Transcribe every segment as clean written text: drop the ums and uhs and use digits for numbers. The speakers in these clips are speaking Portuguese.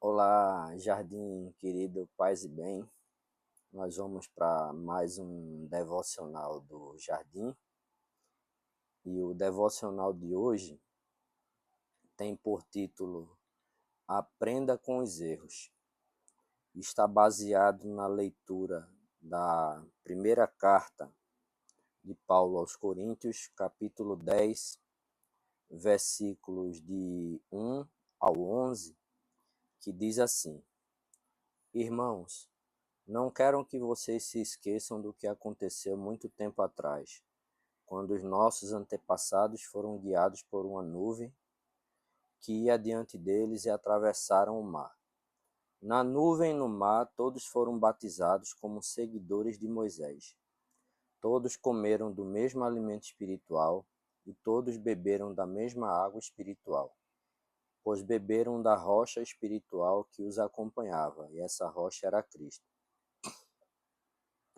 Olá, jardim querido, paz e bem. Nós vamos para mais um devocional do jardim. E o devocional de hoje tem por título Aprenda com os erros. Está baseado na leitura da primeira carta de Paulo aos Coríntios, capítulo 10, versículos de 1 ao 11, que diz assim: Irmãos, não quero que vocês se esqueçam do que aconteceu muito tempo atrás, quando os nossos antepassados foram guiados por uma nuvem que ia diante deles e atravessaram o mar. Na nuvem e no mar, todos foram batizados como seguidores de Moisés. Todos comeram do mesmo alimento espiritual e todos beberam da mesma água espiritual, pois beberam da rocha espiritual que os acompanhava, e essa rocha era Cristo.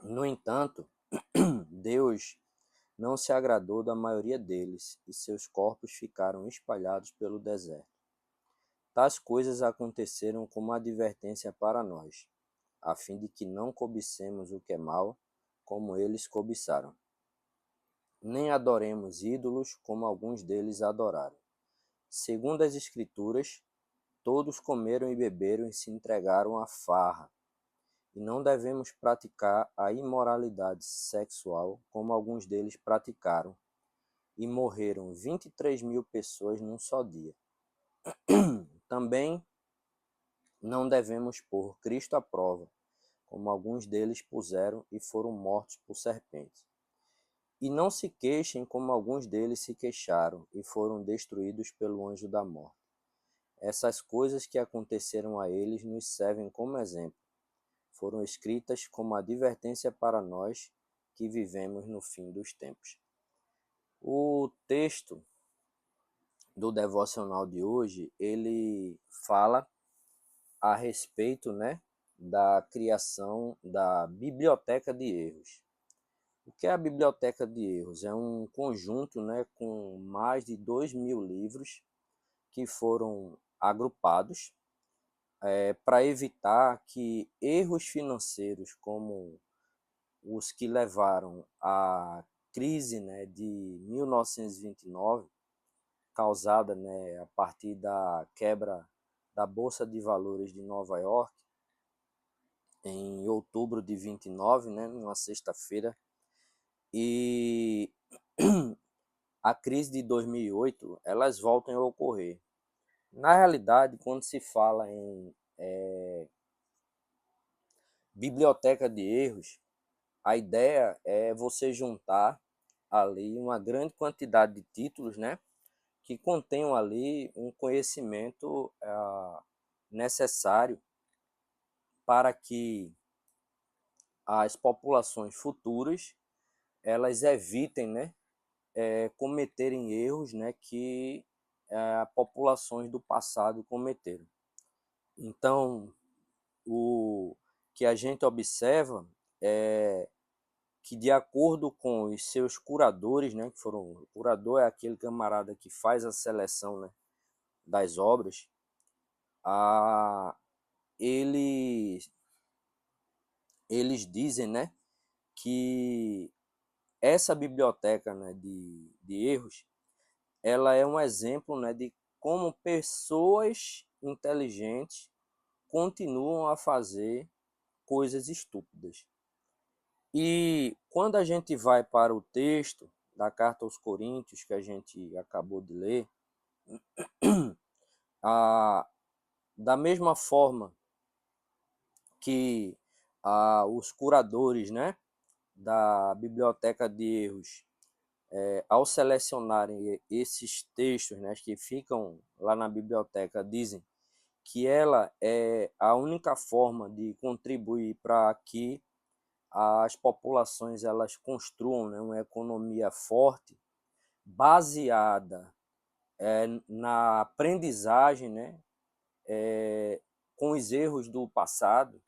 No entanto, Deus não se agradou da maioria deles, e seus corpos ficaram espalhados pelo deserto. Tais coisas aconteceram como advertência para nós, a fim de que não cobicemos o que é mal, como eles cobiçaram. Nem adoremos ídolos, como alguns deles adoraram. Segundo as Escrituras, todos comeram e beberam e se entregaram à farra. E não devemos praticar a imoralidade sexual, como alguns deles praticaram, e morreram 23.000 pessoas num só dia. Também não devemos pôr Cristo à prova, como alguns deles puseram e foram mortos por serpentes. E não se queixem, como alguns deles se queixaram e foram destruídos pelo anjo da morte. Essas coisas que aconteceram a eles nos servem como exemplo. Foram escritas como advertência para nós que vivemos no fim dos tempos. O texto do devocional de hoje, ele fala a respeito, da criação da biblioteca de erros. O que é a biblioteca de erros? É um conjunto, com mais de 2.000 livros que foram agrupados para evitar que erros financeiros como os que levaram à crise, de 1929, causada, a partir da quebra da Bolsa de Valores de Nova York, em outubro de 29, numa sexta-feira, e a crise de 2008, elas voltam a ocorrer. Na realidade, quando se fala em biblioteca de erros, a ideia é você juntar ali uma grande quantidade de títulos, que contenham ali um conhecimento necessário para que as populações futuras elas evitem, cometerem erros, que populações do passado cometeram. Então, o que a gente observa é que, de acordo com os seus curadores, que foram, o curador é aquele camarada que faz a seleção, das obras, eles, eles dizem, que essa biblioteca, de erros, ela é um exemplo, de como pessoas inteligentes continuam a fazer coisas estúpidas. E quando a gente vai para o texto da carta aos Coríntios, que a gente acabou de ler, da mesma forma que os curadores, da biblioteca de erros, ao selecionarem esses textos, que ficam lá na biblioteca, dizem que ela é a única forma de contribuir para que as populações elas construam, uma economia forte, baseada na aprendizagem, com os erros do passado.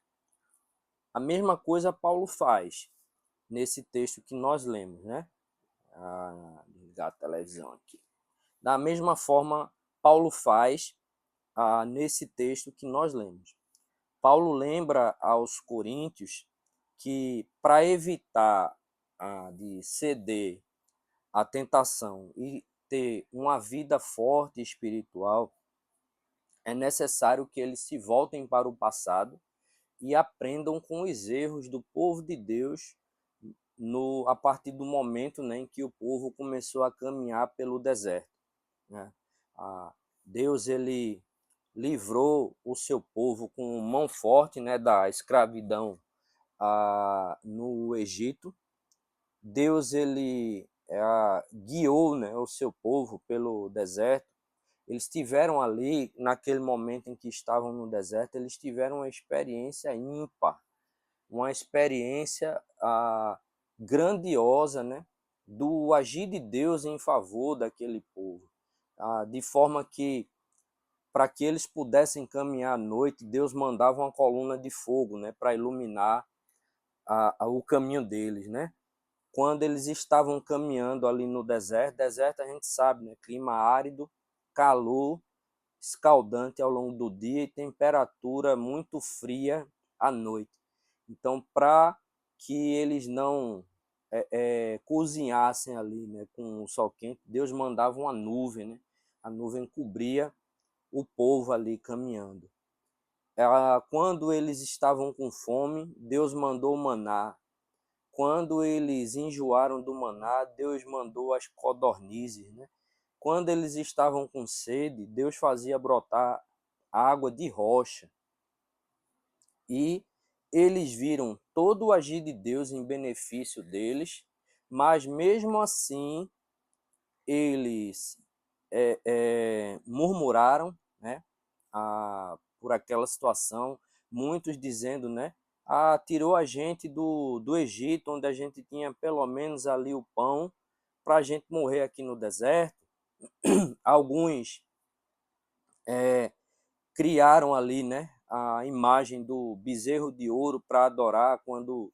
A mesma coisa Paulo faz nesse texto que nós lemos, desligar a televisão aqui. Da mesma forma, Paulo faz nesse texto que nós lemos. Paulo lembra aos coríntios que, para evitar de ceder à tentação e ter uma vida forte espiritual, é necessário que eles se voltem para o passado e aprendam com os erros do povo de Deus a partir do momento, né, em que o povo começou a caminhar pelo deserto, né? Deus ele livrou o seu povo com mão forte, né, da escravidão no Egito. Deus ele guiou, né, o seu povo pelo deserto. Eles tiveram ali, naquele momento em que estavam no deserto, eles tiveram uma experiência ímpar, uma experiência grandiosa, né, do agir de Deus em favor daquele povo, de forma que, para que eles pudessem caminhar à noite, Deus mandava uma coluna de fogo, né, para iluminar o caminho deles, né? Quando eles estavam caminhando ali no deserto a gente sabe, né, clima árido, calor escaldante ao longo do dia e temperatura muito fria à noite. Então, para que eles não cozinhassem ali, né, com o sol quente, Deus mandava uma nuvem, né? A nuvem cobria o povo ali caminhando. Quando eles estavam com fome, Deus mandou o maná. Quando eles enjoaram do maná, Deus mandou as codornizes, né? Quando eles estavam com sede, Deus fazia brotar água de rocha. E eles viram todo o agir de Deus em benefício deles, mas mesmo assim eles murmuraram, né, por aquela situação, muitos dizendo, né, tirou a gente do Egito, onde a gente tinha pelo menos ali o pão, para a gente morrer aqui no deserto. Alguns criaram ali, né, a imagem do bezerro de ouro para adorar quando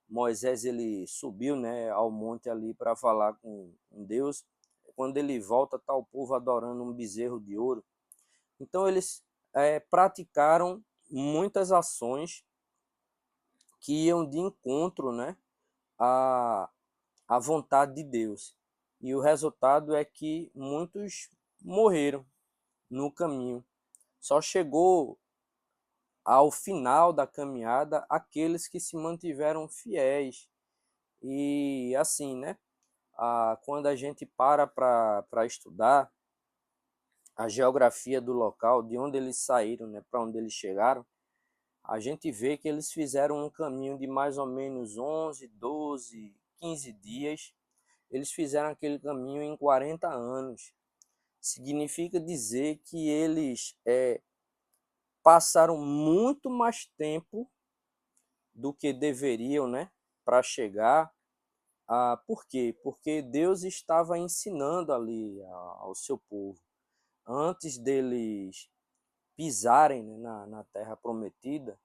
Moisés ele subiu, né, ao monte ali para falar com Deus. Quando ele volta, está o povo adorando um bezerro de ouro. Então eles praticaram muitas ações que iam de encontro, né, à vontade de Deus. E o resultado é que muitos morreram no caminho. Só chegou ao final da caminhada aqueles que se mantiveram fiéis. E assim, né? Quando a gente para estudar a geografia do local, de onde eles saíram, né, para onde eles chegaram, a gente vê que eles fizeram um caminho de mais ou menos 11, 12, 15 dias. Eles fizeram aquele caminho em 40 anos. Significa dizer que eles passaram muito mais tempo do que deveriam, né, para chegar. Por quê? Porque Deus estava ensinando ali ao seu povo. Antes deles pisarem, né, na terra prometida,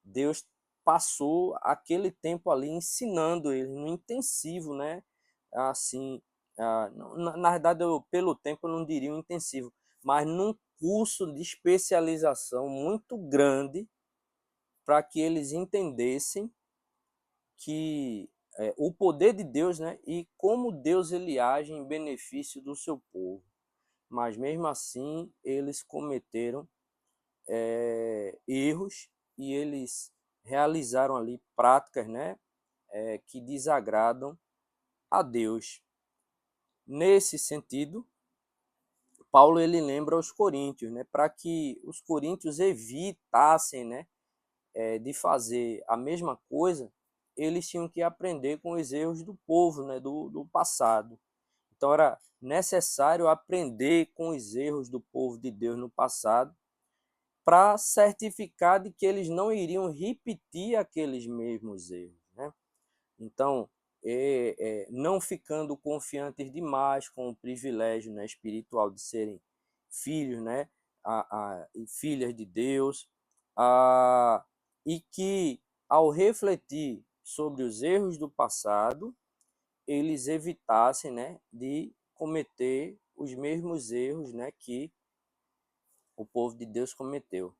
Deus passou aquele tempo ali ensinando eles no intensivo, né? Assim, na verdade, pelo tempo eu não diria um intensivo, mas num curso de especialização muito grande para que eles entendessem que o poder de Deus, né, e como Deus ele age em benefício do seu povo. Mas mesmo assim eles cometeram erros e eles realizaram ali práticas, né, que desagradam a Deus. Nesse sentido, Paulo ele lembra aos coríntios, né, para que os coríntios evitassem, né, de fazer a mesma coisa, eles tinham que aprender com os erros do povo, né, do passado. Então era necessário aprender com os erros do povo de Deus no passado, para certificar de que eles não iriam repetir aqueles mesmos erros, né? Então, não ficando confiantes demais com o privilégio, né, espiritual de serem filhos, né, e filhas de Deus, e que, ao refletir sobre os erros do passado, eles evitassem, né, de cometer os mesmos erros, né, que o povo de Deus cometeu.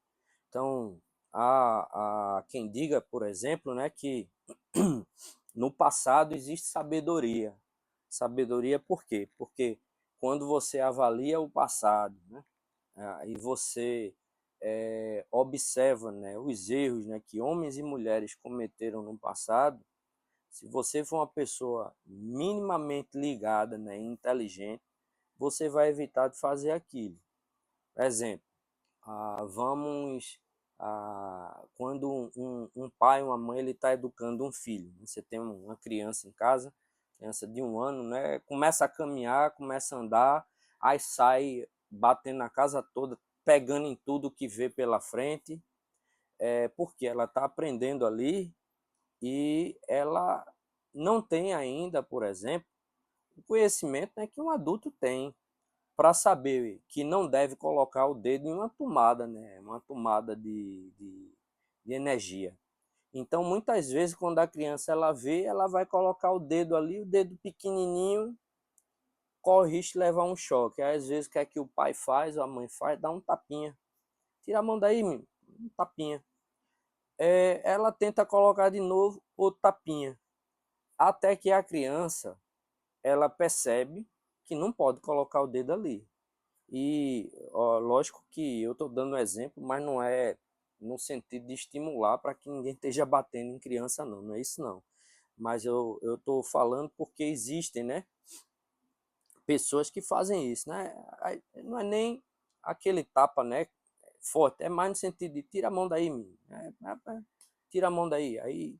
Então, há quem diga, por exemplo, né, que no passado existe sabedoria. Sabedoria por quê? Porque quando você avalia o passado, né, e você observa, né, os erros, né, que homens e mulheres cometeram no passado, se você for uma pessoa minimamente ligada, né, inteligente, você vai evitar de fazer aquilo. Exemplo, quando um pai, uma mãe, ele está educando um filho, né? Você tem uma criança em casa, criança de 1 ano, né? Começa a caminhar, começa a andar, aí sai batendo na casa toda, pegando em tudo que vê pela frente, porque ela está aprendendo ali e ela não tem ainda, por exemplo, o conhecimento, né, que um adulto tem para saber que não deve colocar o dedo em uma tomada, né? Uma tomada de energia. Então, muitas vezes, quando a criança ela vê, ela vai colocar o dedo ali, o dedo pequenininho, corre o risco de levar um choque. Aí, às vezes, o que é que o pai faz, ou a mãe faz? Dá um tapinha. Tira a mão daí, menino. Um tapinha. Ela tenta colocar de novo outro tapinha. Até que a criança, ela percebe que não pode colocar o dedo ali. E ó, lógico que eu estou dando um exemplo, mas não é no sentido de estimular para que ninguém esteja batendo em criança, não, não é isso não. Mas eu estou falando porque existem, né, pessoas que fazem isso, né? Não é nem aquele tapa, né, forte, é mais no sentido de tira a mão daí, menino. Tira a mão daí. Aí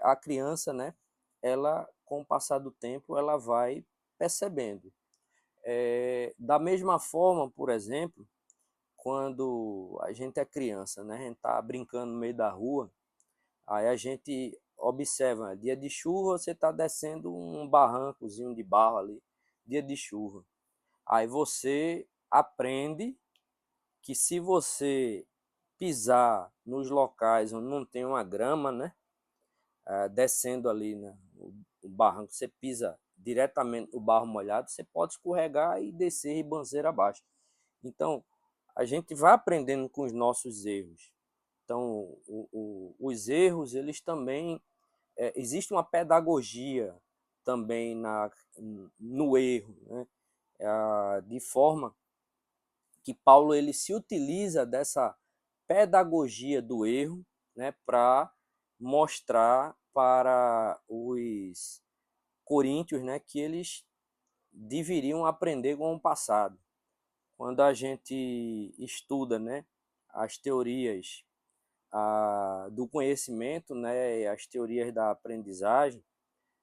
a criança, né, ela com o passar do tempo, ela vai percebendo. Da mesma forma, por exemplo, quando a gente é criança, né? A gente tá brincando no meio da rua, aí a gente observa, dia de chuva você tá descendo um barrancozinho de barro ali, dia de chuva. Aí você aprende que se você pisar nos locais onde não tem uma grama, né? Descendo ali, né? O barranco, você pisa diretamente no barro molhado, você pode escorregar e descer ribanceira abaixo. Então, a gente vai aprendendo com os nossos erros. Então, os erros, eles também... existe uma pedagogia também no erro, né? De forma que Paulo ele se utiliza dessa pedagogia do erro, né, para mostrar para os coríntios, né, que eles deveriam aprender com o passado. Quando a gente estuda, né, as teorias do conhecimento, né, as teorias da aprendizagem,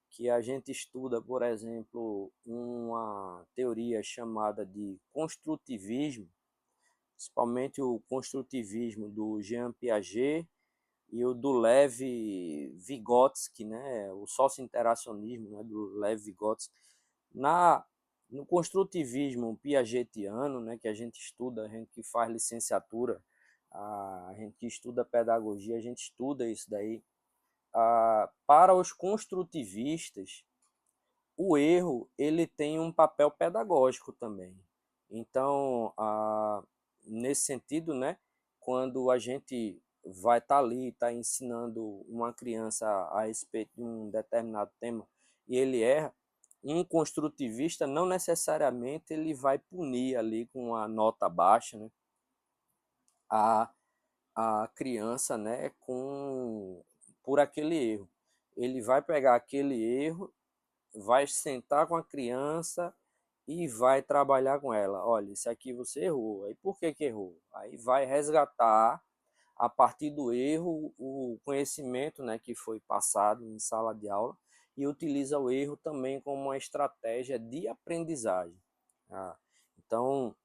que a gente estuda, por exemplo, uma teoria chamada de construtivismo, principalmente o construtivismo do Jean Piaget e o do Lev Vygotsky, né, o socio-interacionismo, né, do Lev Vygotsky. No construtivismo piagetiano, né, que a gente estuda, a gente que faz licenciatura, a gente que estuda pedagogia, a gente estuda isso daí. Para os construtivistas, o erro ele tem um papel pedagógico também. Então, nesse sentido, né, quando a gente vai estar ali, está ensinando uma criança a respeito de um determinado tema e ele erra, um construtivista não necessariamente ele vai punir ali com a nota baixa, né, a, a criança, né, por aquele erro. Ele vai pegar aquele erro, vai sentar com a criança e vai trabalhar com ela. Olha, isso aqui você errou. Aí por que errou? Aí vai resgatar a partir do erro o conhecimento, né, que foi passado em sala de aula e utiliza o erro também como uma estratégia de aprendizagem. Então,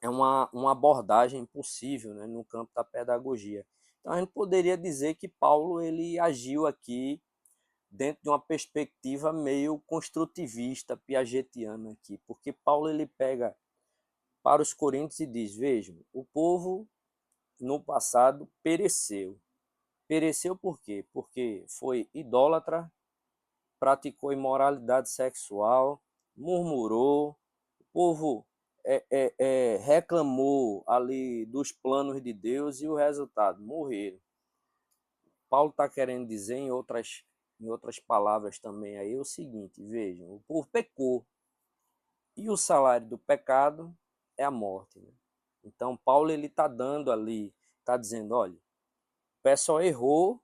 é uma abordagem possível, né, no campo da pedagogia. Então, a gente poderia dizer que Paulo ele agiu aqui dentro de uma perspectiva meio construtivista, piagetiana aqui, porque Paulo ele pega para os coríntios e diz: vejam, o povo no passado pereceu. Pereceu por quê? Porque foi idólatra, praticou imoralidade sexual, murmurou, o povo reclamou ali dos planos de Deus e o resultado, morreram. Paulo está querendo dizer em outras palavras também aí o seguinte, vejam, o povo pecou e o salário do pecado é a morte. Né? Então Paulo ele está dando ali, está dizendo, olha, o pessoal errou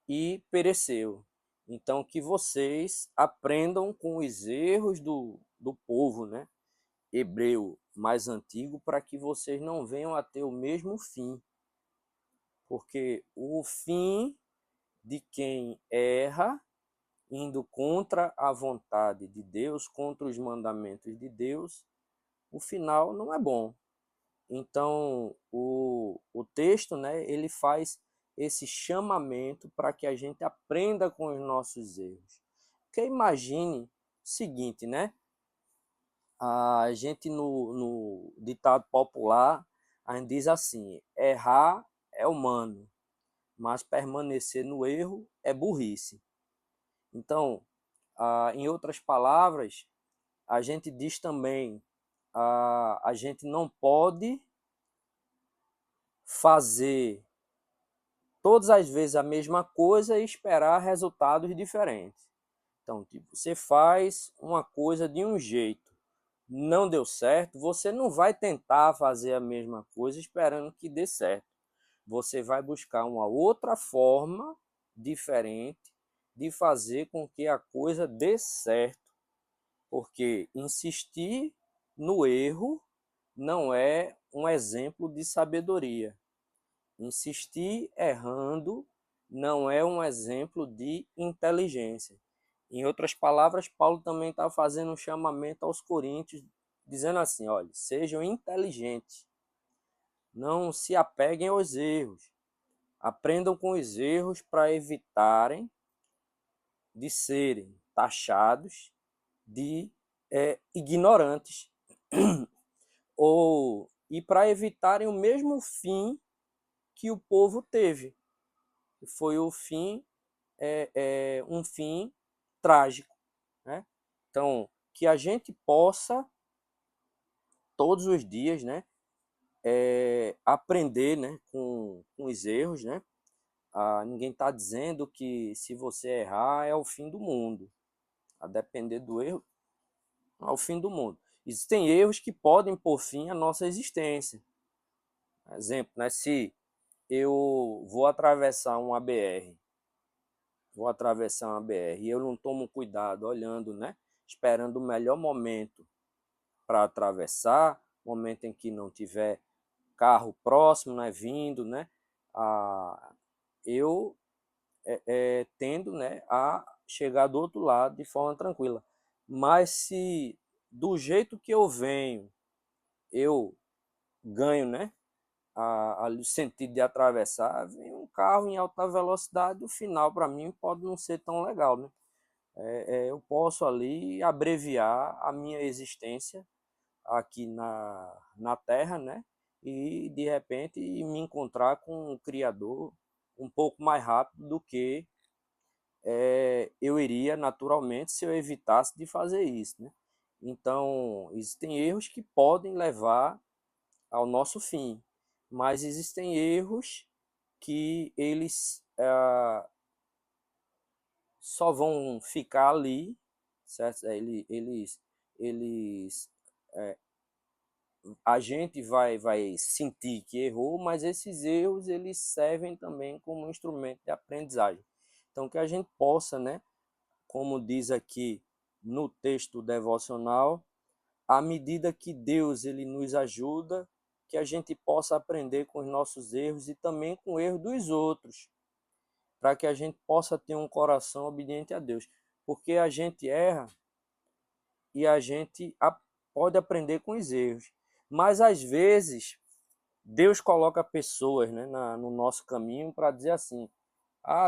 e pereceu. Então que vocês aprendam com os erros do povo, né? Hebreu mais antigo, para que vocês não venham a ter o mesmo fim. Porque o fim de quem erra, indo contra a vontade de Deus, contra os mandamentos de Deus, o final não é bom. Então, o texto, né, ele faz esse chamamento para que a gente aprenda com os nossos erros. Porque imagine o seguinte, né? A gente no ditado popular, a gente diz assim, errar é humano, mas permanecer no erro é burrice. Então, em outras palavras, a gente diz também, a gente não pode fazer todas as vezes a mesma coisa e esperar resultados diferentes. Então, tipo, você faz uma coisa de um jeito, não deu certo, você não vai tentar fazer a mesma coisa esperando que dê certo. Você vai buscar uma outra forma diferente de fazer com que a coisa dê certo. Porque insistir no erro não é um exemplo de sabedoria. Insistir errando não é um exemplo de inteligência. Em outras palavras, Paulo também está fazendo um chamamento aos coríntios, dizendo assim, olha, sejam inteligentes, não se apeguem aos erros, aprendam com os erros para evitarem de serem taxados de ignorantes, e para evitarem o mesmo fim que o povo teve, que foi o fim, um fim trágico. Né? Então, que a gente possa, todos os dias, né, aprender, né, com os erros. Né? Ninguém está dizendo que se você errar é o fim do mundo. A depender do erro, é o fim do mundo. Existem erros que podem pôr fim à nossa existência. Exemplo, né, se eu vou atravessar uma BR, e eu não tomo cuidado olhando, né, esperando o melhor momento para atravessar, momento em que não tiver carro próximo, né, vindo, né, eu tendo, né, a chegar do outro lado de forma tranquila. Mas se do jeito que eu venho, eu ganho, né, o sentido de atravessar, vem um carro em alta velocidade, o final para mim pode não ser tão legal, né? Eu posso ali abreviar a minha existência aqui na Terra, né? E de repente me encontrar com um Criador um pouco mais rápido do que eu iria naturalmente se eu evitasse de fazer isso, né? Então, existem erros que podem levar ao nosso fim, mas existem erros que eles só vão ficar ali, certo? Eles a gente vai sentir que errou, mas esses erros eles servem também como um instrumento de aprendizagem. Então que a gente possa, né, como diz aqui no texto devocional, à medida que Deus ele nos ajuda, que a gente possa aprender com os nossos erros e também com o erro dos outros, para que a gente possa ter um coração obediente a Deus. Porque a gente erra e a gente pode aprender com os erros. Mas às vezes Deus coloca pessoas, né, no nosso caminho para dizer assim,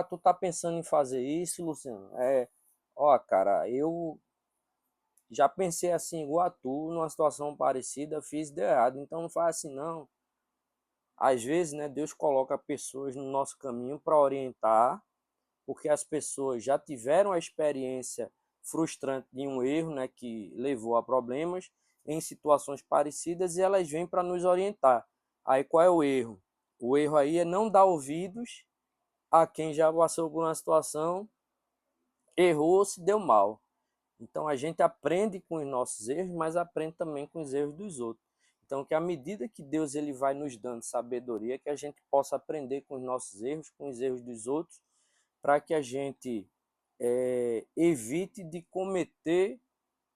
tu tá pensando em fazer isso, Luciano? Cara, eu já pensei assim igual a tu, numa situação parecida, fiz e deu errado, então não faz assim não. Às vezes, né, Deus coloca pessoas no nosso caminho para orientar, porque as pessoas já tiveram a experiência frustrante de um erro, né, que levou a problemas, em situações parecidas e elas vêm para nos orientar. Aí qual é o erro? O erro aí é não dar ouvidos a quem já passou por uma situação, errou, se deu mal. Então a gente aprende com os nossos erros, mas aprende também com os erros dos outros. Então que à medida que Deus ele vai nos dando sabedoria, que a gente possa aprender com os nossos erros, com os erros dos outros, para que a gente evite de cometer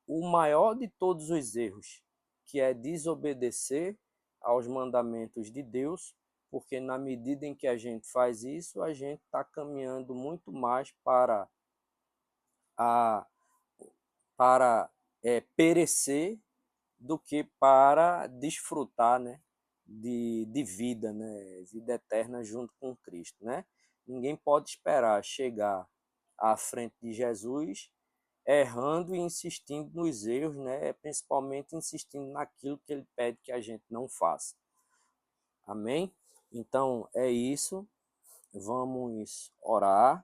o maior de todos os erros, que é desobedecer aos mandamentos de Deus, porque na medida em que a gente faz isso, a gente está caminhando muito mais a, para perecer do que para desfrutar, né, de vida, né, vida eterna junto com Cristo, né? Ninguém pode esperar chegar à frente de Jesus errando e insistindo nos erros, né? Principalmente insistindo naquilo que ele pede que a gente não faça. Amém? Então é isso. Vamos orar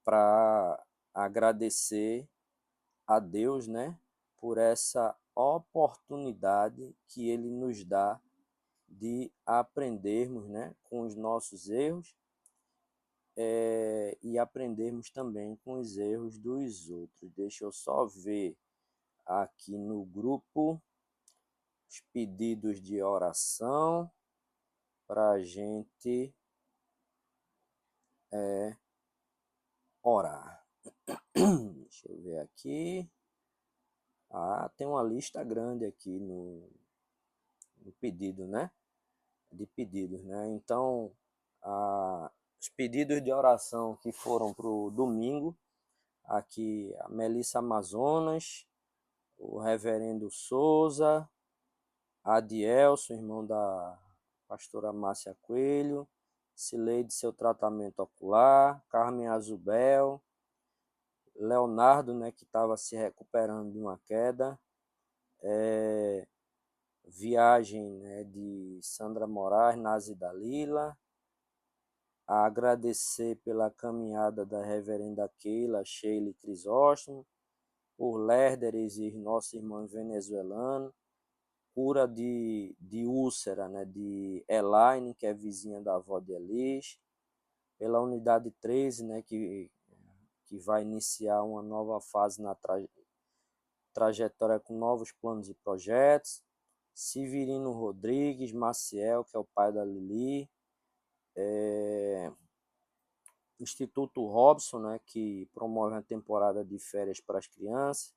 para agradecer a Deus, né, por essa oportunidade que ele nos dá de aprendermos, né, com os nossos erros e aprendermos também com os erros dos outros. Deixa eu só ver aqui no grupo os pedidos de oração para a gente orar. Deixa eu ver aqui. Tem uma lista grande aqui no pedido, né? De pedidos, né? Então, os pedidos de oração que foram para o domingo, aqui a Melissa Amazonas, o Reverendo Souza, Adielson, irmão da pastora Márcia Coelho, Cileide, seu tratamento ocular, Carmen Azubel, Leonardo, né, que estava se recuperando de uma queda, viagem, né, de Sandra Moraes, Nazi Dalila, a agradecer pela caminhada da reverenda Keila, Sheila e Crisóstomo, por Lérderes e nossos irmãos venezuelanos, cura de úlcera, né, de Elaine, que é vizinha da avó de Elis, pela unidade 13, né, que vai iniciar uma nova fase na trajetória com novos planos e projetos, Severino Rodrigues, Maciel, que é o pai da Lili, Instituto Robson, né, que promove uma temporada de férias para as crianças,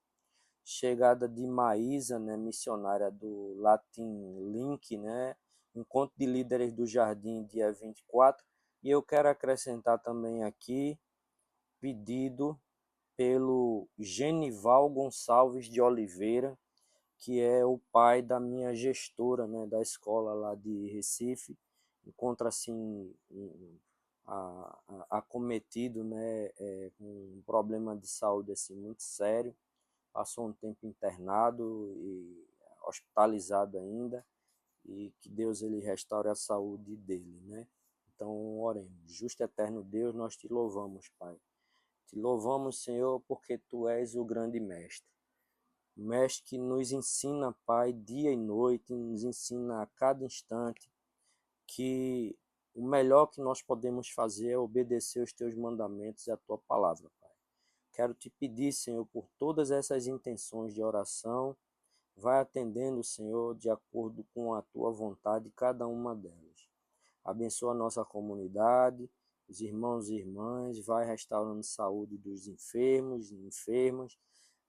chegada de Maísa, né, missionária do Latin Link, né, encontro de líderes do Jardim, dia 24, e eu quero acrescentar também aqui, pedido pelo Genival Gonçalves de Oliveira, que é o pai da minha gestora, né, da escola lá de Recife, encontra-se acometido, né, com um problema de saúde assim, muito sério, passou um tempo internado e hospitalizado ainda, e que Deus ele restaure a saúde dele, né? Então oremos. Justo eterno Deus, nós te louvamos, Pai. Te louvamos, Senhor, porque Tu és o grande mestre. Mestre que nos ensina, Pai, dia e noite, nos ensina a cada instante que o melhor que nós podemos fazer é obedecer os Teus mandamentos e a Tua palavra, Pai. Quero te pedir, Senhor, por todas essas intenções de oração, vai atendendo, Senhor, de acordo com a Tua vontade, cada uma delas. Abençoa a nossa comunidade, os irmãos e irmãs, vai restaurando a saúde dos enfermos e enfermas,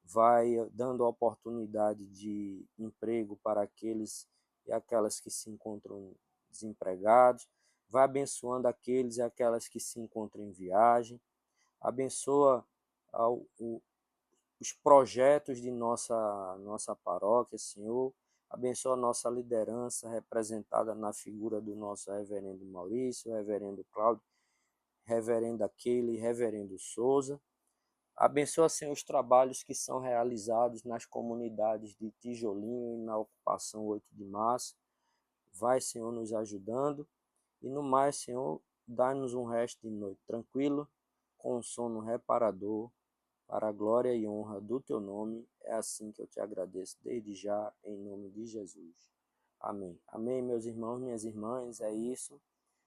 vai dando oportunidade de emprego para aqueles e aquelas que se encontram desempregados, vai abençoando aqueles e aquelas que se encontram em viagem, abençoa os projetos de nossa paróquia, Senhor, abençoa a nossa liderança representada na figura do nosso reverendo Maurício, reverendo Cláudio, reverenda Keila e reverendo Souza. Abençoa, Senhor, os trabalhos que são realizados nas comunidades de Tijolinho e na ocupação 8 de março. Vai, Senhor, nos ajudando. E no mais, Senhor, dá-nos um resto de noite tranquilo, com um sono reparador. para a glória e honra do teu nome. É assim que eu te agradeço desde já, em nome de Jesus. Amém. Amém, meus irmãos, minhas irmãs, é isso.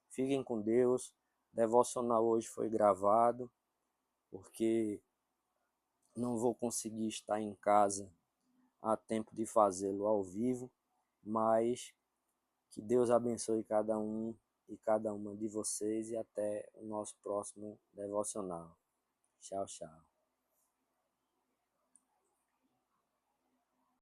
Fiquem com Deus. O devocional hoje foi gravado, porque não vou conseguir estar em casa a tempo de fazê-lo ao vivo, mas que Deus abençoe cada um e cada uma de vocês e até o nosso próximo devocional. Tchau, tchau.